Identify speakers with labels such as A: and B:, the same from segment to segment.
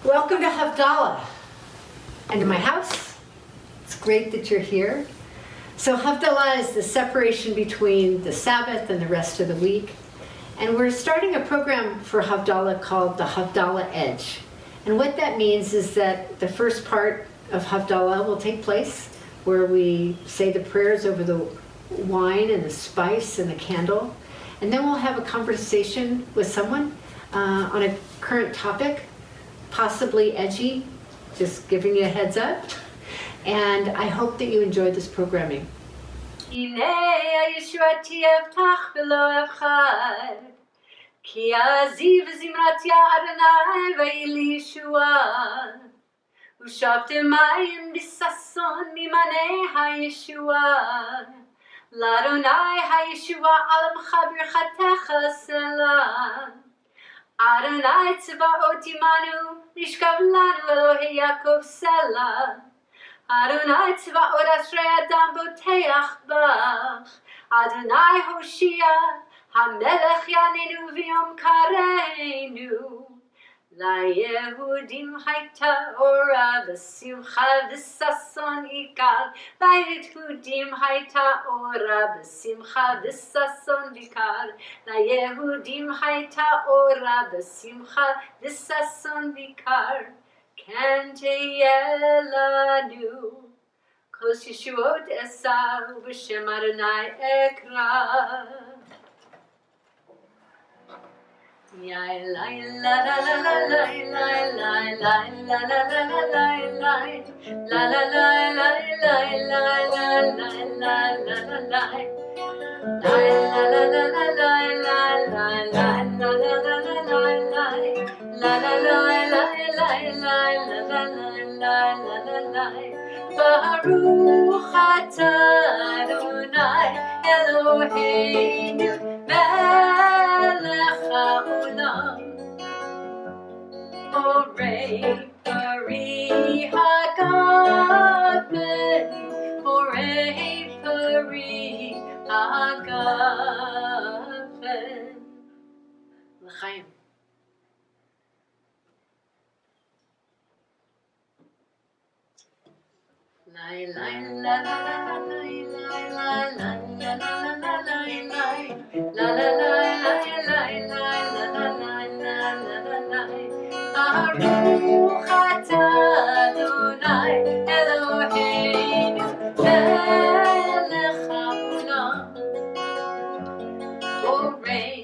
A: Welcome to Havdalah and to my house. It's great that you're here. So Havdalah is the separation between the Sabbath and the rest of the week. And we're starting a program for Havdalah called the Havdalah Edge. And what that means is that the first part of Havdalah will take place where we say the prayers over the wine and the spice and the candle. And then we'll have a conversation with someone on a current topic, possibly edgy, just giving you a heads up. And I hope that you enjoyed this programming.
B: Adonai tzvaot imanu, nishkav lanu Elohei Yaakov Selah. Adonai tzvaot ashrei adam boteach bach. Adonai Hoshia, HaMelech yanenu v'yom kareinu. LaYehudim hayta ora v'simcha v'sason ikar. LaYehudim hayta ora v'simcha v'sason vikar. LaYehudim hayta ora v'simcha v'sason vikar. Ken teyeh lanu kos yeshuot esav v'shem Adonai ekra. Ya la la la la la la la la la la la la la la la la Baruch atah Adonai Eloheinu melech haolam borei pari hagafen borei pari hagafen l'chaim. Baruch atah Adonai Eloheinu melech haolam borei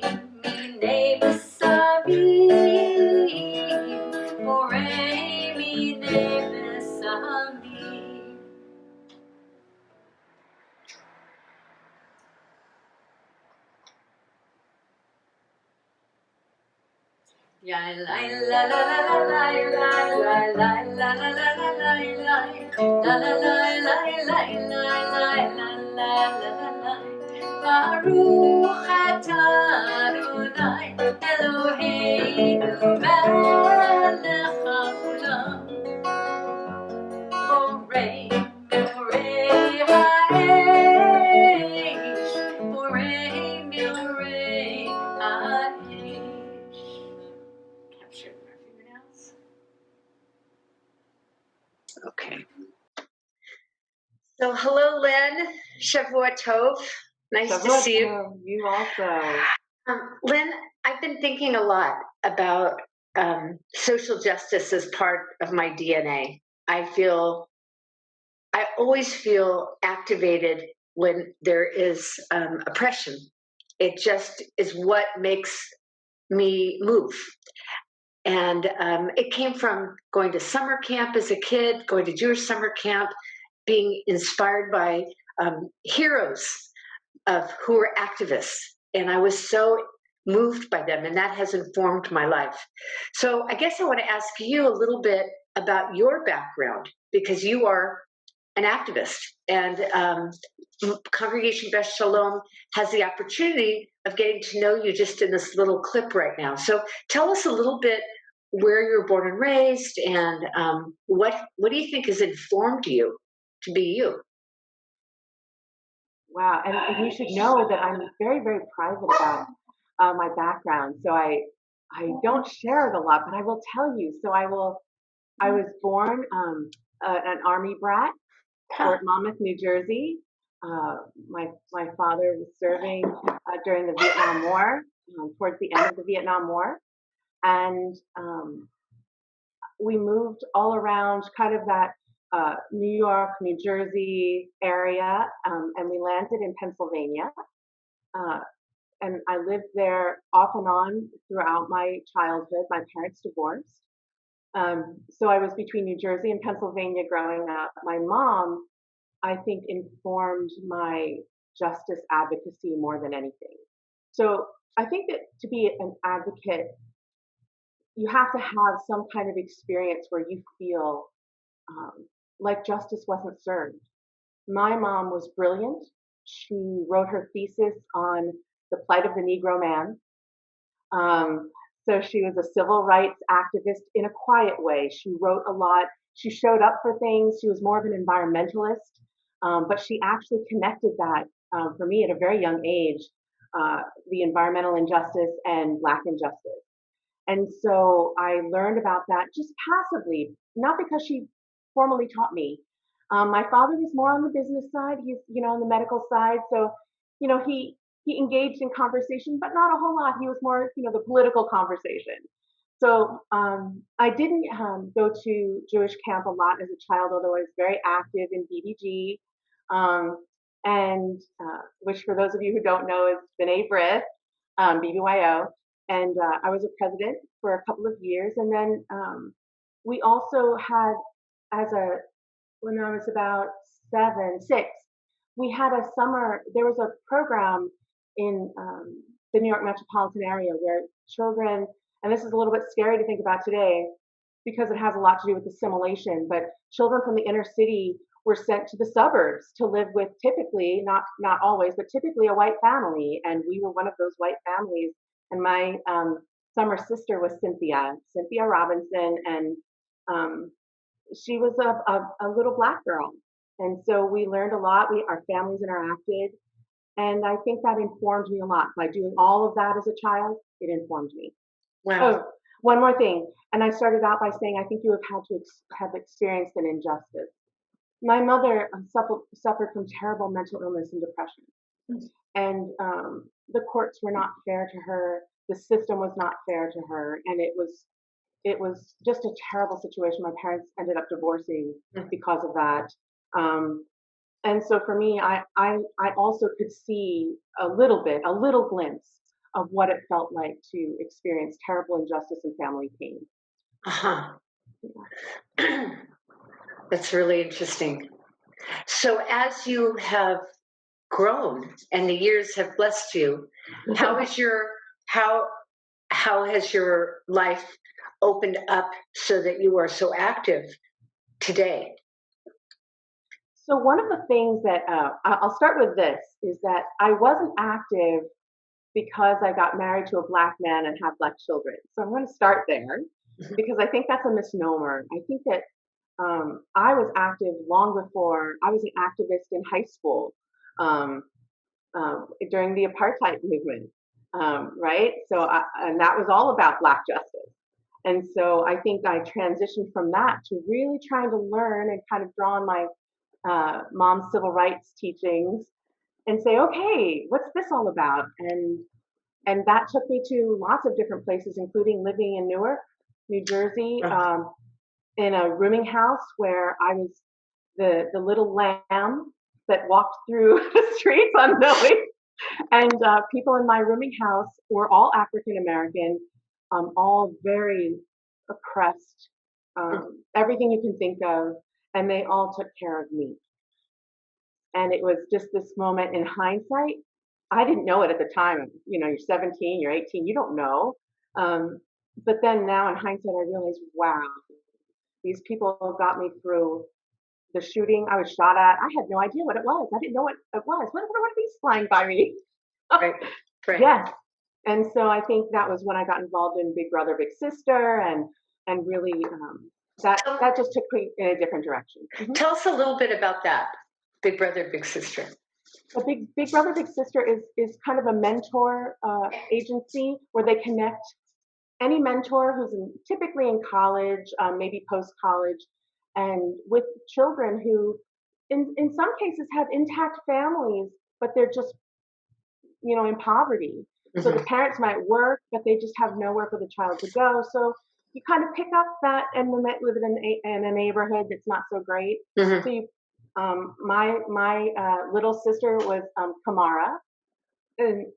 B: minei besamim borei minei besamim. Ya la la la la la la la la la la la la la. Baruch atah Adonai Eloheinu melech haolam borei ha'esh borei ha'esh. Capture our fingernails.
C: Okay. So hello, Lynn. Shavua Tov. Nice to see you.
D: You also.
C: Lynn, I've been thinking a lot about social justice as part of my DNA. I always feel activated when there is oppression. It just is what makes me move. And it came from going to summer camp as a kid, going to Jewish summer camp, being inspired by heroes who were activists. And I was so moved by them, and that has informed my life. So I guess I want to ask you a little bit about your background, because you are an activist, and Congregation Beth Shalom has the opportunity of getting to know you just in this little clip right now. So tell us a little bit where you were born and raised, and what do you think has informed you to be you?
D: Wow, and you should know that I'm very, very private about my background, so I don't share it a lot, but I will tell you. So I will I was born an Army brat, Fort Monmouth, New Jersey. My father was serving during the Vietnam War, towards the end of the Vietnam War, and we moved all around kind of that New York, New Jersey area, and we landed in Pennsylvania. And I lived there off and on throughout my childhood. My parents divorced. So I was between New Jersey and Pennsylvania growing up. My mom, I think, informed my justice advocacy more than anything. So I think that to be an advocate, you have to have some kind of experience where you feel like justice wasn't served. My mom was brilliant. She wrote her thesis on the plight of the Negro man. So she was a civil rights activist in a quiet way. She wrote a lot. She showed up for things. She was more of an environmentalist, but she actually connected that for me at a very young age, the environmental injustice and Black injustice. And so I learned about that just passively, not because she formally taught me. My father was more on the business side. He's, on the medical side. So, he engaged in conversation, but not a whole lot. He was more, the political conversation. So I didn't go to Jewish camp a lot as a child, although I was very active in BBG, and which for those of you who don't know is B'nai B'rith, BBYO. And I was a president for a couple of years. And then we also had, when I was about 6, we had a summer, there was a program in the New York metropolitan area where children, and this is a little bit scary to think about today because it has a lot to do with assimilation, but children from the inner city were sent to the suburbs to live with typically, not always, but typically a white family. And we were one of those white families. And my summer sister was Cynthia Robinson, and she was a little Black girl. And so we learned a lot. Our families interacted. And I think that informed me a lot. By doing all of that as a child, it informed me.
C: Wow.
D: Oh, one more thing. And I started out by saying, I think you have had to have experienced an injustice. My mother suffered from terrible mental illness and depression. And the courts were not fair to her. The system was not fair to her. And it was just a terrible situation. My parents ended up divorcing because of that. And so for me, I also could see a little glimpse of what it felt like to experience terrible injustice and family pain.
C: Uh-huh. Yeah. That's really interesting. So as you have grown and the years have blessed you, how has your life opened up so that you are so active today?
D: So one of the things that I'll start with this is that I wasn't active because I got married to a Black man and have Black children. So I'm going to start there because I think that's a misnomer. I think that I was active long before. I was an activist in high school during the apartheid movement, right? So and that was all about Black justice. And so I think I transitioned from that to really trying to learn and kind of draw on my mom's civil rights teachings and say, okay, what's this all about? And that took me to lots of different places, including living in Newark, New Jersey, in a rooming house where I was the little lamb that walked through the streets unknowing. And people in my rooming house were all African American, all very oppressed, everything you can think of, and they all took care of me. And it was just this moment in hindsight. I didn't know it at the time. You're 17, you're 18, you don't know. But then now in hindsight, I realized, wow, these people got me through the shooting I was shot at. I had no idea what it was. I didn't know what it was. What are these flying by me?
C: Right.
D: Yes. And so I think that was when I got involved in Big Brother, Big Sister, and really that just took me in a different direction. Mm-hmm.
C: Tell us a little bit about that, Big Brother, Big Sister.
D: A Big Brother, Big Sister is kind of a mentor agency where they connect any mentor who's typically in college, maybe post-college, and with children who, in some cases, have intact families, but they're just, in poverty. So the parents might work, but they just have nowhere for the child to go. So you kind of pick up that, and we might live in a neighborhood that's not so great.
C: Mhm.
D: So my little sister was Kamara,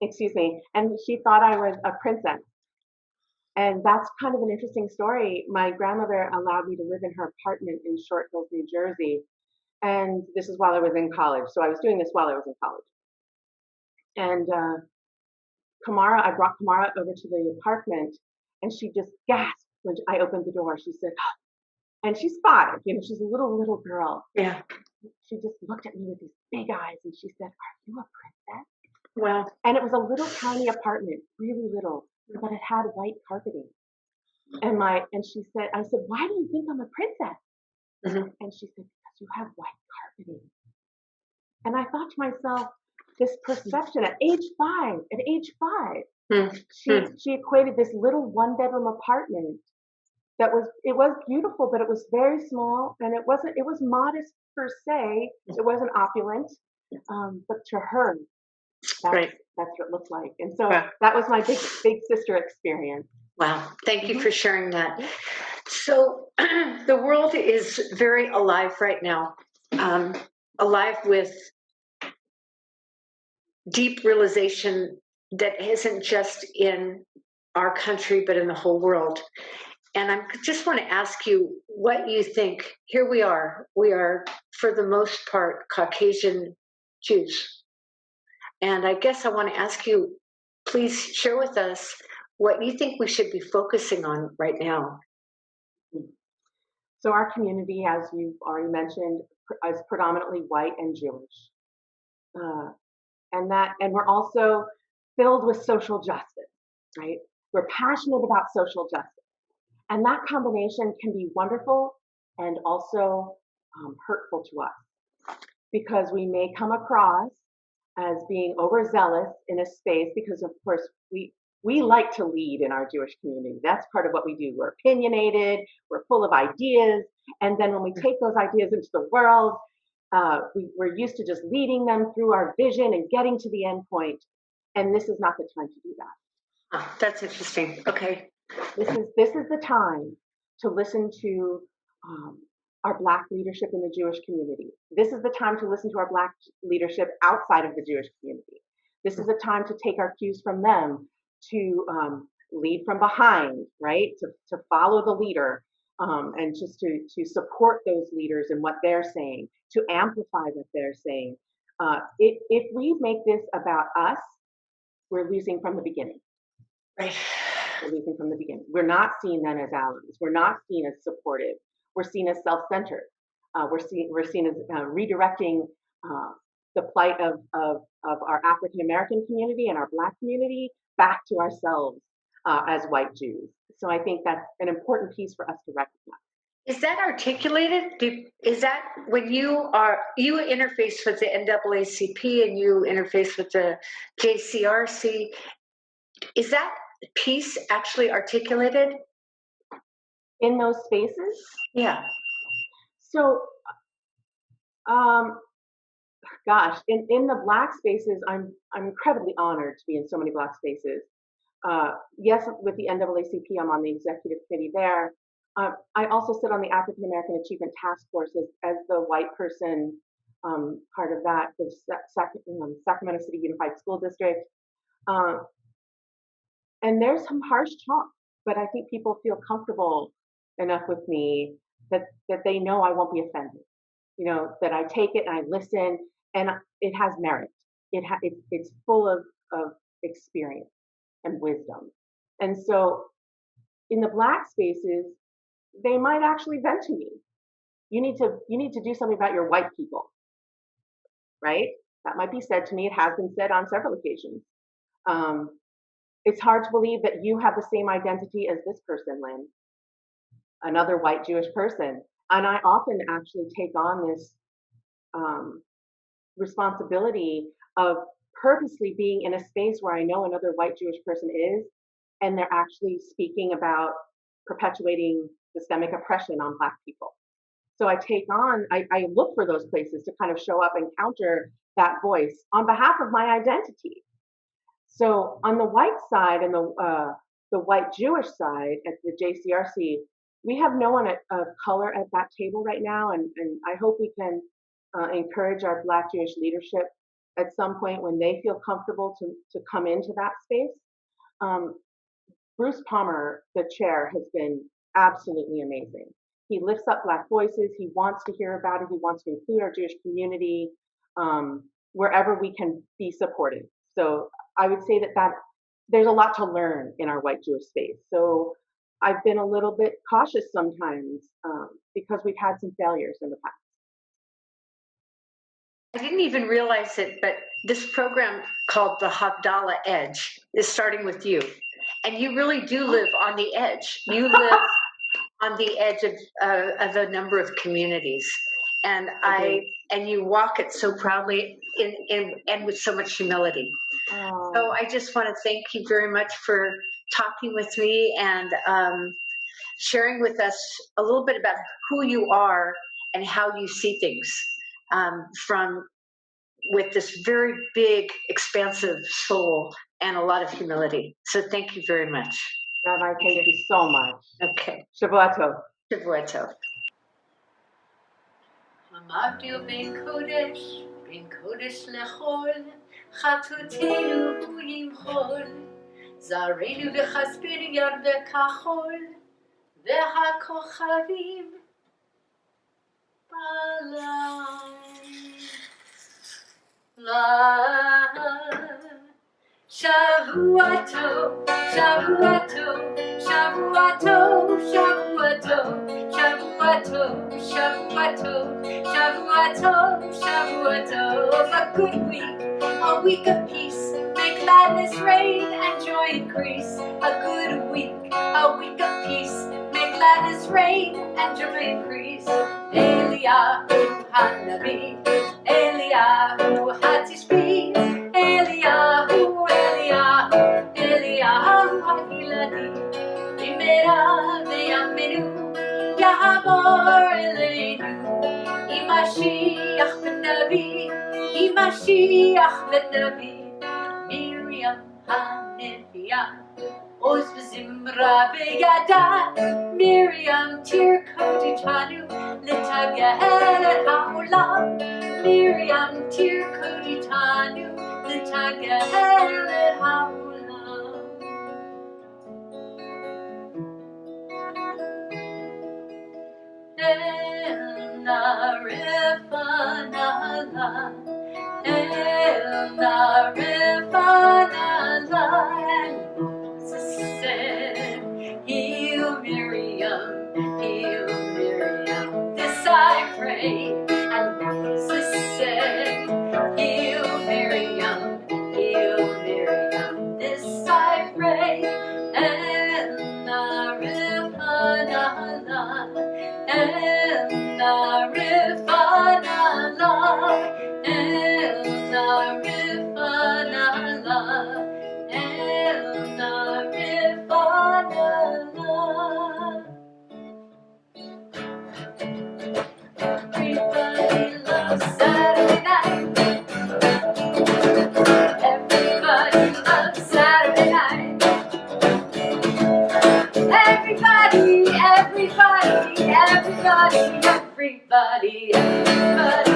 D: excuse me, and she thought I was a princess. And that's kind of an interesting story. My grandmother allowed me to live in her apartment in Short Hills, New Jersey. And this is while I was in college. So I was doing this while I was in college. And I brought Kamara over to the apartment, and she just gasped when I opened the door. She said, and she's 5, she's a little girl.
C: Yeah.
D: She just looked at me with these big eyes, and she said, "Are you a princess?"
C: Well,
D: And it was a little tiny apartment, really little, but it had white carpeting. And she said, I said, "Why do you think I'm a princess?" And she said, "Because you have white carpeting." And I thought to myself, this perception at age 5, she equated this little 1-bedroom apartment it was beautiful, but it was very small, and it was modest per se. It wasn't opulent, but to her, that's what it looked like. And so that was my big sister experience.
C: Wow. Thank you for sharing that. So the world is very alive right now, alive with deep realization that isn't just in our country, but in the whole world. And I just want to ask you what you think. Here we are, for the most part, Caucasian Jews. And I guess I want to ask you, please share with us what you think we should be focusing on right now.
D: So our community, as you've already mentioned, is predominantly white and Jewish. And we're also filled with social justice, right? We're passionate about social justice. And that combination can be wonderful and also hurtful to us, because we may come across as being overzealous in a space, because of course we like to lead in our Jewish community. That's part of what we do. We're opinionated, we're full of ideas, and then when we take those ideas into the world, we're used to just leading them through our vision and getting to the end point. And this is not the time to do that.
C: Oh, that's interesting. Okay.
D: This is the time to listen to our Black leadership in the Jewish community. This is the time to listen to our Black leadership outside of the Jewish community. This is the time to take our cues from them, to lead from behind, right? To follow the leader, and just to support those leaders in what they're saying, to amplify what they're saying. If we make this about us, we're losing from the beginning.
C: Right.
D: We're losing from the beginning. We're not seen then as allies. We're not seen as supportive. We're seen as self-centered. We're seen as redirecting the plight of our African American community and our Black community back to ourselves as white Jews. So I think that's an important piece for us to recognize.
C: Is that articulated? Is that when you interface with the NAACP and you interface with the JCRC? Is that piece actually articulated
D: in those spaces?
C: Yeah.
D: So, gosh, in the Black spaces, I'm incredibly honored to be in so many Black spaces. Yes, with the NAACP, I'm on the executive committee there. I also sit on the African American Achievement Task Force as the white person, part of that, the Sacramento City Unified School District. And there's some harsh talk, but I think people feel comfortable enough with me that they know I won't be offended. That I take it and I listen, and it has merit. It's full of experience and wisdom. And so in the Black spaces, they might actually vent to me. You need to do something about your white people, right? That might be said to me. It has been said on several occasions. It's hard to believe that you have the same identity as this person, Lynn, another white Jewish person. And I often actually take on this responsibility of purposely being in a space where I know another white Jewish person is, and they're actually speaking about perpetuating systemic oppression on Black people. So I look for those places to kind of show up and counter that voice on behalf of my identity. So on the white side and the white Jewish side at the JCRC, we have no one of color at that table right now, and I hope we can encourage our Black Jewish leadership at some point when they feel comfortable to come into that space. Bruce Palmer, the chair, has been absolutely amazing. He lifts up Black voices. He wants to hear about it. He wants to include our Jewish community wherever we can be supported. So I would say that there's a lot to learn in our white Jewish space. So I've been a little bit cautious sometimes because we've had some failures in the past.
C: I didn't even realize it, but this program called the Havdalah Edge is starting with you. And you really do live on the edge. You live on the edge of a number of communities. And and you walk it so proudly and with so much humility. Oh. So I just want to thank you very much for talking with me and sharing with us a little bit about who you are and how you see things with this very big, expansive soul and a lot of humility. So thank you very much.
D: Rabbi, thank you so much.
C: Okay.
D: Shavua Tov.
C: Shavua Tov.
B: המבדיל בין קודש לחול, חטאותינו הוא ימחול, זרענו וכספנו ירד כחול, והכוכבים בלילה. שבוע טוב, שבוע טוב, שבוע טוב, שבוע טוב, שבוע טוב, שבוע טוב, שבוע טוב, שבוע טוב. A good week, a week of peace, make gladness reign and joy increase. A good week, a week of peace, make gladness reign and joy increase. Eliyahu Hanavi, Eliyahu Hatishbi, Eliyahu. יעבור אלינו עם משיח ונביא, עם משיח ונביא. מרים הנביאה עוז וזמרה בידה, מרים תרקוד איתנו לתגל את העולם, מרים תרקוד איתנו לתגל את העולם. El Narifanala, El Narifanala. And Moses said, Heal Miriam, this I pray. And Moses said, Heal Miriam, this I pray. El Narifanala, El Narifanala, El Narifanala, El Narifanala. Everybody loves Saturday night. Everybody loves Saturday night. Everybody, everybody, everybody, everybody, everybody.